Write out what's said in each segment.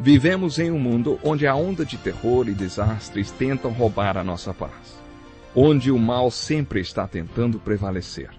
Vivemos em um mundo onde a onda de terror e desastres tentam roubar a nossa paz, onde o mal sempre está tentando prevalecer.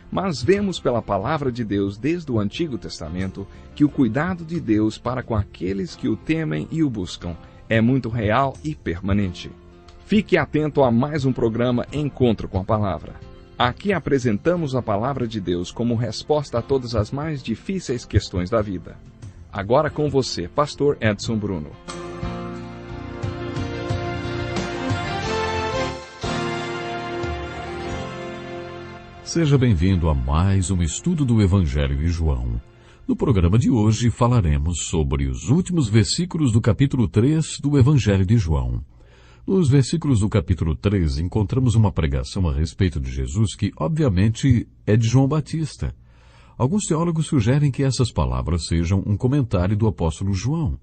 Mas vemos pela palavra de Deus desde o Antigo Testamento que o cuidado de Deus para com aqueles que o temem e o buscam é muito real e permanente. Fique atento a mais um programa Encontro com a Palavra. Aqui apresentamos a palavra de Deus como resposta a todas as mais difíceis questões da vida. Agora com você, Pastor Edson Bruno. Seja bem-vindo a mais um estudo do Evangelho de João. No programa de hoje falaremos sobre os últimos versículos do capítulo 3 do Evangelho de João. Nos versículos do capítulo 3 encontramos uma pregação a respeito de Jesus que, obviamente, é de João Batista. Alguns teólogos sugerem que essas palavras sejam um comentário do apóstolo João.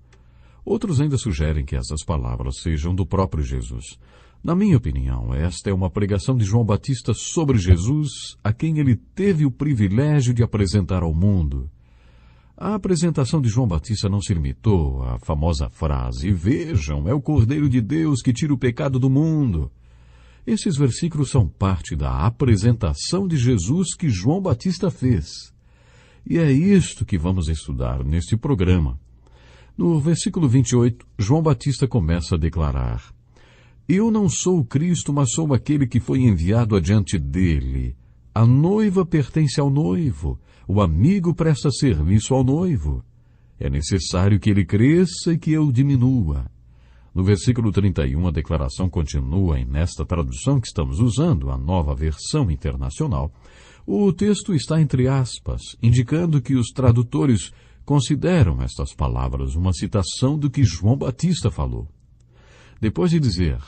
Outros ainda sugerem que essas palavras sejam do próprio Jesus. Na minha opinião, esta é uma pregação de João Batista sobre Jesus, a quem ele teve o privilégio de apresentar ao mundo. A apresentação de João Batista não se limitou à famosa frase: "Vejam, é o Cordeiro de Deus que tira o pecado do mundo." Esses versículos são parte da apresentação de Jesus que João Batista fez. E é isto que vamos estudar neste programa. No versículo 28, João Batista começa a declarar: "Eu não sou o Cristo, mas sou aquele que foi enviado adiante dele. A noiva pertence ao noivo, o amigo presta serviço ao noivo. É necessário que ele cresça e que eu diminua." No versículo 31, a declaração continua nesta tradução que estamos usando, a Nova Versão Internacional. O texto está entre aspas, indicando que os tradutores consideram estas palavras uma citação do que João Batista falou. Depois de dizer: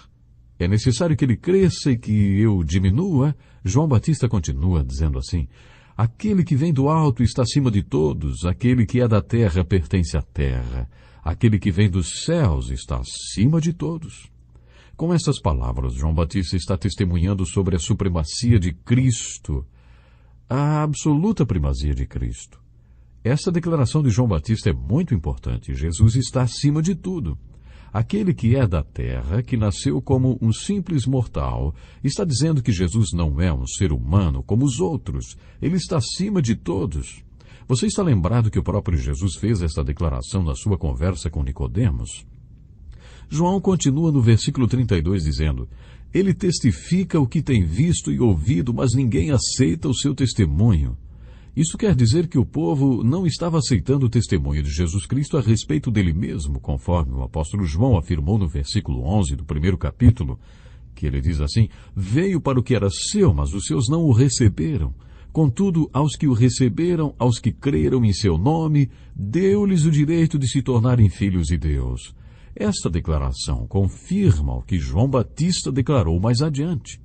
"É necessário que ele cresça e que eu diminua", João Batista continua dizendo assim: "Aquele que vem do alto está acima de todos, aquele que é da terra pertence à terra, aquele que vem dos céus está acima de todos." Com estas palavras, João Batista está testemunhando sobre a supremacia de Cristo, a absoluta primazia de Cristo. Esta declaração de João Batista é muito importante. Jesus está acima de tudo. Aquele que é da terra, que nasceu como um simples mortal, está dizendo que Jesus não é um ser humano como os outros. Ele está acima de todos. Você está lembrado que o próprio Jesus fez esta declaração na sua conversa com Nicodemos? João continua no versículo 32 dizendo: "Ele testifica o que tem visto e ouvido, mas ninguém aceita o seu testemunho." Isso quer dizer que o povo não estava aceitando o testemunho de Jesus Cristo a respeito dele mesmo, conforme o apóstolo João afirmou no versículo 11 do primeiro capítulo, que ele diz assim: "Veio para o que era seu, mas os seus não o receberam. Contudo, aos que o receberam, aos que creram em seu nome, deu-lhes o direito de se tornarem filhos de Deus." Esta declaração confirma o que João Batista declarou mais adiante.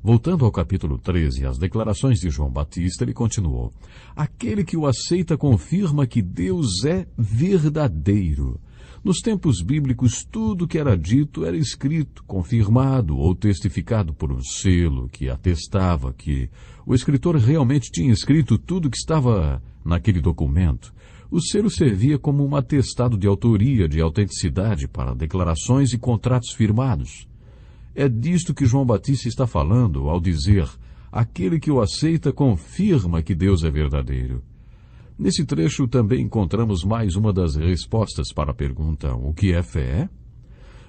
Voltando ao capítulo 13, as declarações de João Batista, ele continuou: "Aquele que o aceita confirma que Deus é verdadeiro." Nos tempos bíblicos, tudo que era dito era escrito, confirmado ou testificado por um selo que atestava que o escritor realmente tinha escrito tudo que estava naquele documento. O selo servia como um atestado de autoria, de autenticidade para declarações e contratos firmados. É disto que João Batista está falando ao dizer: "Aquele que o aceita confirma que Deus é verdadeiro." Nesse trecho também encontramos mais uma das respostas para a pergunta: o que é fé?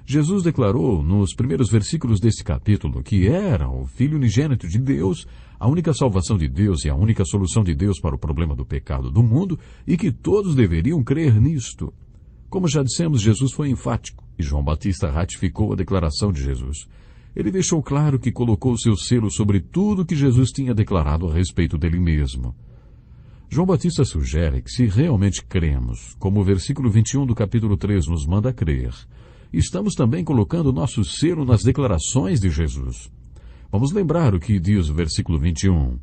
Jesus declarou nos primeiros versículos deste capítulo que era o Filho unigênito de Deus, a única salvação de Deus e a única solução de Deus para o problema do pecado do mundo, e que todos deveriam crer nisto. Como já dissemos, Jesus foi enfático, e João Batista ratificou a declaração de Jesus. Ele deixou claro que colocou seu selo sobre tudo que Jesus tinha declarado a respeito dele mesmo. João Batista sugere que se realmente cremos, como o versículo 21 do capítulo 3 nos manda crer, estamos também colocando nosso selo nas declarações de Jesus. Vamos lembrar o que diz o versículo 21.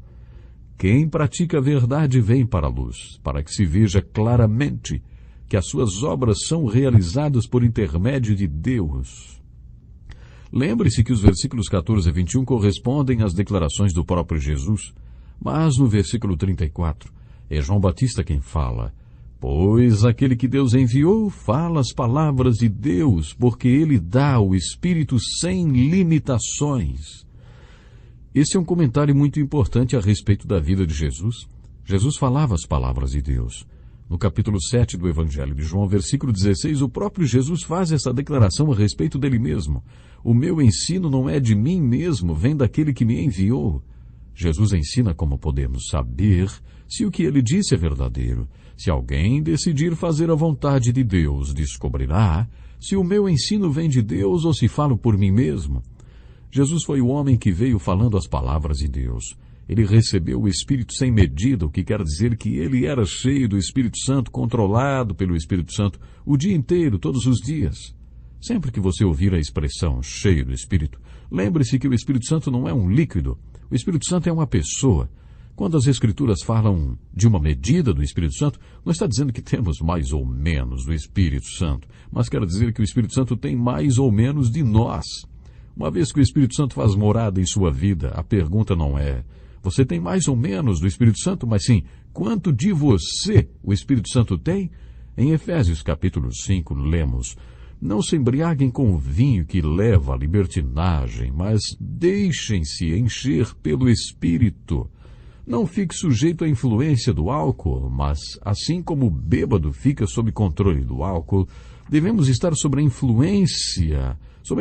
"Quem pratica a verdade vem para a luz, para que se veja claramente que as suas obras são realizadas por intermédio de Deus." Lembre-se que os versículos 14 e 21 correspondem às declarações do próprio Jesus, mas no versículo 34 é João Batista quem fala: Pois aquele que Deus enviou fala as palavras de Deus, porque ele dá o Espírito sem limitações. Esse é um comentário muito importante a respeito da vida de Jesus. Jesus falava as palavras de Deus. No capítulo 7 do Evangelho de João, versículo 16, o próprio Jesus faz essa declaração a respeito dele mesmo. O meu ensino não é de mim mesmo, vem daquele que me enviou. Jesus ensina como podemos saber se o que ele disse é verdadeiro. Se alguém decidir fazer a vontade de Deus, descobrirá se o meu ensino vem de Deus ou se falo por mim mesmo. Jesus foi o homem que veio falando as palavras de Deus. Ele recebeu o Espírito sem medida, o que quer dizer que ele era cheio do Espírito Santo, controlado pelo Espírito Santo, o dia inteiro, todos os dias. Sempre que você ouvir a expressão cheio do Espírito, lembre-se que o Espírito Santo não é um líquido. O Espírito Santo é uma pessoa. Quando as Escrituras falam de uma medida do Espírito Santo, não está dizendo que temos mais ou menos do Espírito Santo, mas quer dizer que o Espírito Santo tem mais ou menos de nós. Uma vez que o Espírito Santo faz morada em sua vida, a pergunta não é: você tem mais ou menos do Espírito Santo, mas sim, quanto de você o Espírito Santo tem? Em Efésios capítulo 5, lemos: não se embriaguem com o vinho que leva à libertinagem, mas deixem-se encher pelo Espírito. Não fique sujeito à influência do álcool, mas, assim como o bêbado fica sob controle do álcool, devemos estar sob a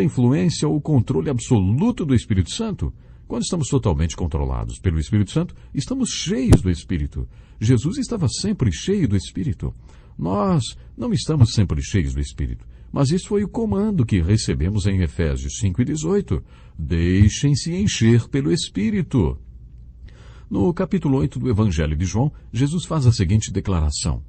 influência ou controle absoluto do Espírito Santo. Quando estamos totalmente controlados pelo Espírito Santo, estamos cheios do Espírito. Jesus estava sempre cheio do Espírito. Nós não estamos sempre cheios do Espírito, mas isso foi o comando que recebemos em Efésios 5:18. Deixem-se encher pelo Espírito. No capítulo 8 do Evangelho de João, Jesus faz a seguinte declaração: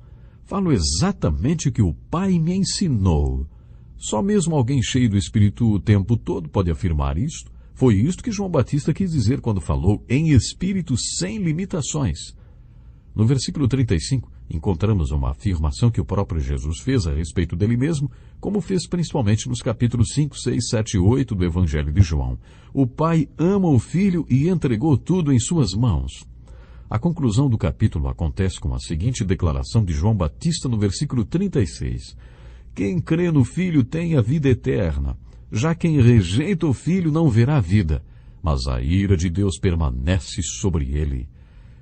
falo exatamente o que o Pai me ensinou. Só mesmo alguém cheio do Espírito o tempo todo pode afirmar isto. Foi isto que João Batista quis dizer quando falou em Espírito sem limitações. No versículo 35, encontramos uma afirmação que o próprio Jesus fez a respeito dele mesmo, como fez principalmente nos capítulos 5, 6, 7 e 8 do Evangelho de João. O Pai ama o Filho e entregou tudo em suas mãos. A conclusão do capítulo acontece com a seguinte declaração de João Batista no versículo 36. Quem crê no Filho tem a vida eterna. Já quem rejeita o Filho não verá a vida, mas a ira de Deus permanece sobre ele.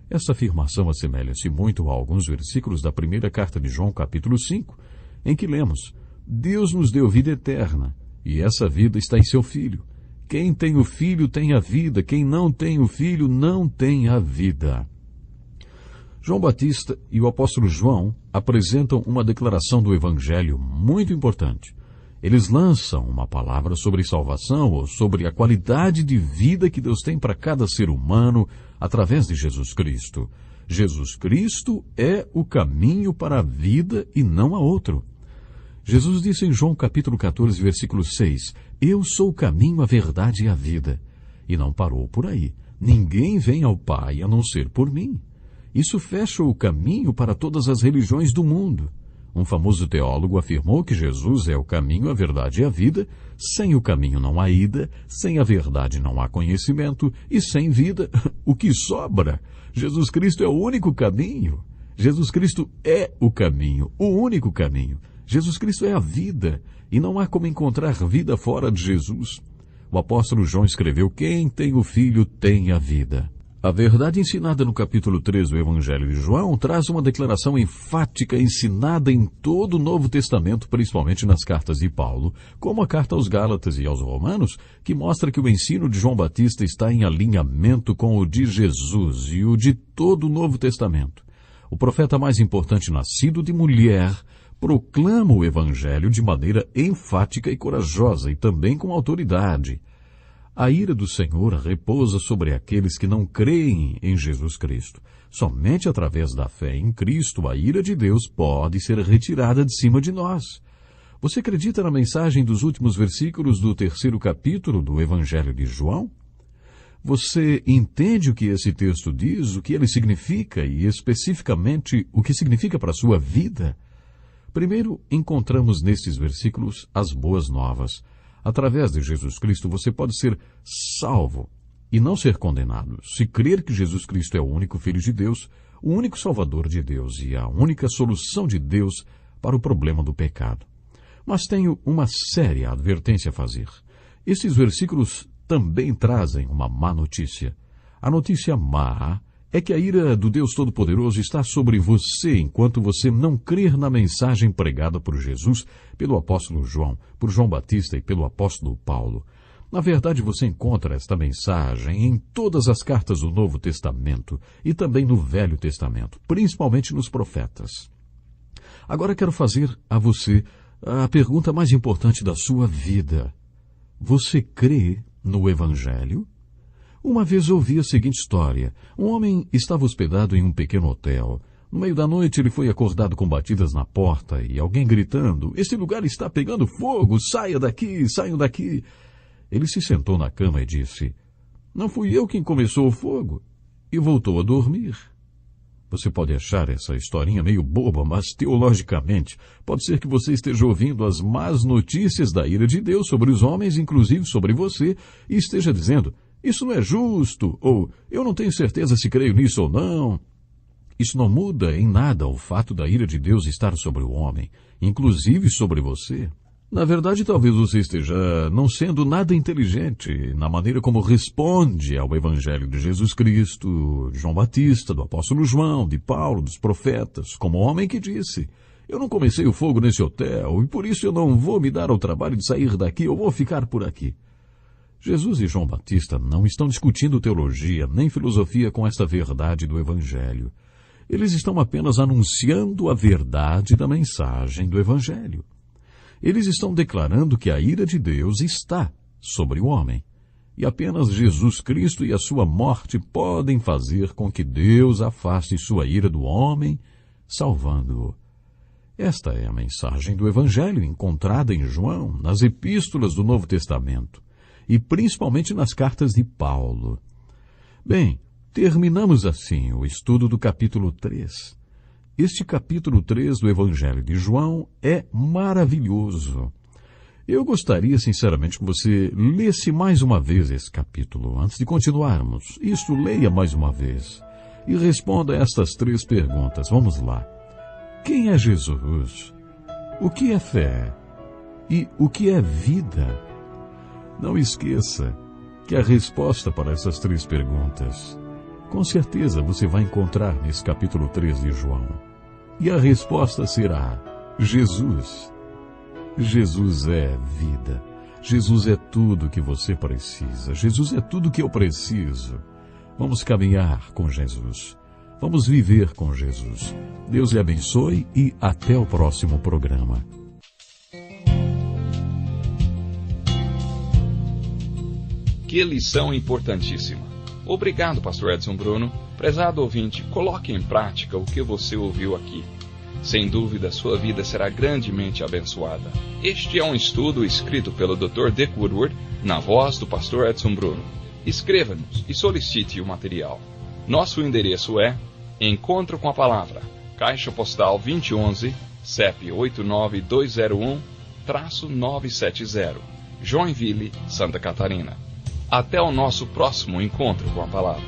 Essa afirmação assemelha-se muito a alguns versículos da primeira carta de João, capítulo 5, em que lemos: Deus nos deu vida eterna, e essa vida está em seu Filho. Quem tem o Filho tem a vida, quem não tem o Filho não tem a vida. João Batista e o apóstolo João apresentam uma declaração do Evangelho muito importante. Eles lançam uma palavra sobre salvação ou sobre a qualidade de vida que Deus tem para cada ser humano através de Jesus Cristo. Jesus Cristo é o caminho para a vida e não há outro. Jesus disse em João capítulo 14, versículo 6, Eu sou o caminho, a verdade e a vida. E não parou por aí. Ninguém vem ao Pai a não ser por mim. Isso fecha o caminho para todas as religiões do mundo. Um famoso teólogo afirmou que Jesus é o caminho, a verdade e a vida. Sem o caminho não há ida, sem a verdade não há conhecimento, e sem vida, o que sobra? Jesus Cristo é o único caminho. Jesus Cristo é o caminho, o único caminho. Jesus Cristo é a vida, e não há como encontrar vida fora de Jesus. O apóstolo João escreveu: quem tem o Filho tem a vida. A verdade ensinada no capítulo 3 do Evangelho de João traz uma declaração enfática ensinada em todo o Novo Testamento, principalmente nas cartas de Paulo, como a carta aos Gálatas e aos Romanos, que mostra que o ensino de João Batista está em alinhamento com o de Jesus e o de todo o Novo Testamento. O profeta mais importante nascido de mulher proclama o Evangelho de maneira enfática e corajosa e também com autoridade. A ira do Senhor repousa sobre aqueles que não creem em Jesus Cristo. Somente através da fé em Cristo, a ira de Deus pode ser retirada de cima de nós. Você acredita na mensagem dos últimos versículos do 3º capítulo do Evangelho de João? Você entende o que esse texto diz, o que ele significa e especificamente o que significa para a sua vida? Primeiro, encontramos nestes versículos as boas novas. Através de Jesus Cristo, você pode ser salvo e não ser condenado. Se crer que Jesus Cristo é o único Filho de Deus, o único Salvador de Deus e a única solução de Deus para o problema do pecado. Mas tenho uma séria advertência a fazer. Esses versículos também trazem uma má notícia. A notícia má é que a ira do Deus Todo-Poderoso está sobre você enquanto você não crer na mensagem pregada por Jesus, pelo apóstolo João, por João Batista e pelo apóstolo Paulo. Na verdade, você encontra esta mensagem em todas as cartas do Novo Testamento e também no Velho Testamento, principalmente nos profetas. Agora quero fazer a você a pergunta mais importante da sua vida. Você crê no Evangelho? Uma vez ouvi a seguinte história. Um homem estava hospedado em um pequeno hotel. No meio da noite ele foi acordado com batidas na porta e alguém gritando: "Este lugar está pegando fogo! Saia daqui! Saiam daqui!" Ele se sentou na cama e disse: "Não fui eu quem começou o fogo." E voltou a dormir. Você pode achar essa historinha meio boba, mas teologicamente pode ser que você esteja ouvindo as más notícias da ira de Deus sobre os homens, inclusive sobre você, e esteja dizendo: "Isso não é justo", ou "Eu não tenho certeza se creio nisso ou não." Isso não muda em nada o fato da ira de Deus estar sobre o homem, inclusive sobre você. Na verdade, talvez você esteja não sendo nada inteligente na maneira como responde ao Evangelho de Jesus Cristo, de João Batista, do apóstolo João, de Paulo, dos profetas, como o homem que disse: "Eu não comecei o fogo nesse hotel e por isso eu não vou me dar ao trabalho de sair daqui, eu vou ficar por aqui." Jesus e João Batista não estão discutindo teologia nem filosofia com esta verdade do Evangelho. Eles estão apenas anunciando a verdade da mensagem do Evangelho. Eles estão declarando que a ira de Deus está sobre o homem, e apenas Jesus Cristo e a sua morte podem fazer com que Deus afaste sua ira do homem, salvando-o. Esta é a mensagem do Evangelho encontrada em João, nas epístolas do Novo Testamento, e principalmente nas cartas de Paulo. Bem, terminamos assim o estudo do capítulo 3. Este capítulo 3 do Evangelho de João é maravilhoso. Eu gostaria, sinceramente, que você lesse mais uma vez esse capítulo, antes de continuarmos. Isto, leia mais uma vez. E responda a estas 3 perguntas. Vamos lá. Quem é Jesus? O que é fé? E o que é vida? Não esqueça que a resposta para essas 3 perguntas, com certeza você vai encontrar nesse capítulo 3 de João. E a resposta será: Jesus. Jesus é vida. Jesus é tudo que você precisa. Jesus é tudo que eu preciso. Vamos caminhar com Jesus. Vamos viver com Jesus. Deus lhe abençoe e até o próximo programa. Que lição importantíssima. Obrigado, pastor Edson Bruno. Prezado ouvinte, coloque em prática o que você ouviu aqui. Sem dúvida, sua vida será grandemente abençoada. Este é um estudo escrito pelo Dr. Dick Woodward, na voz do pastor Edson Bruno. Escreva-nos e solicite o material. Nosso endereço é Encontro com a Palavra, Caixa Postal 2011, CEP 89201-970, Joinville, Santa Catarina. Até o nosso próximo encontro com a Palavra.